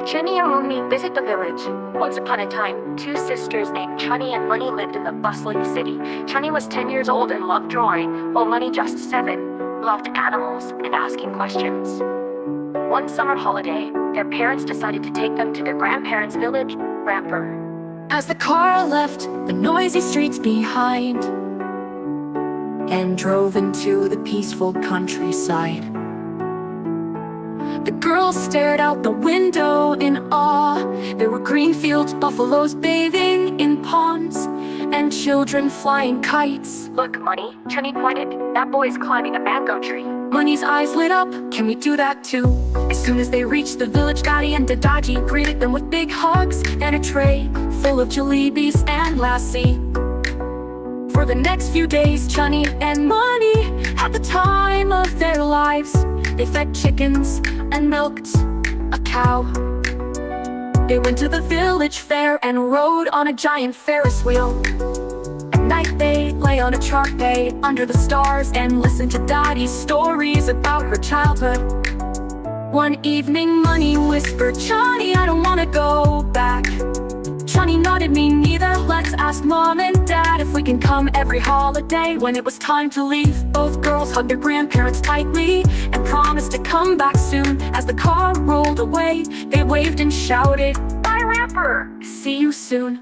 Chunni Munni visit the village. Once upon a time, two sisters named Chunni and Munni lived in the bustling city. Chunni was 10 years old and loved drawing, while Munni, just 7, loved animals and asking questions. One summer holiday, their parents decided to take them to their grandparents' village, Ramper. As the car left the noisy streets behind and drove into the peaceful countryside, the girls stared out the window in awe. There were green fields, buffaloes bathing in ponds, and children flying kites. Look, Munni, Chunni pointed. That boy's climbing a mango tree. Munni's eyes lit up. Can we do that too? As soon as they reached the village, Dadi and Dadaji greeted them with big hugs and a tray full of jalebis and lassi. For the next few days, Chunni and Munni had the time of their lives. They fed chickens and milked a cow. They went to the village fair and rode on a giant Ferris wheel. At night they lay on a chalk bay under the stars and listened to Dadi's stories about her childhood. One evening Munni whispered, "Chunni, I don't wanna go back." Chunni nodded, "Me neither. Let's ask Mom and Dad if we can come every holiday." When it was time to leave, both girls hugged their grandparents tightly and promised to come back soon. As the car rolled away, they waved and shouted, "Bye, Ramper! See you soon."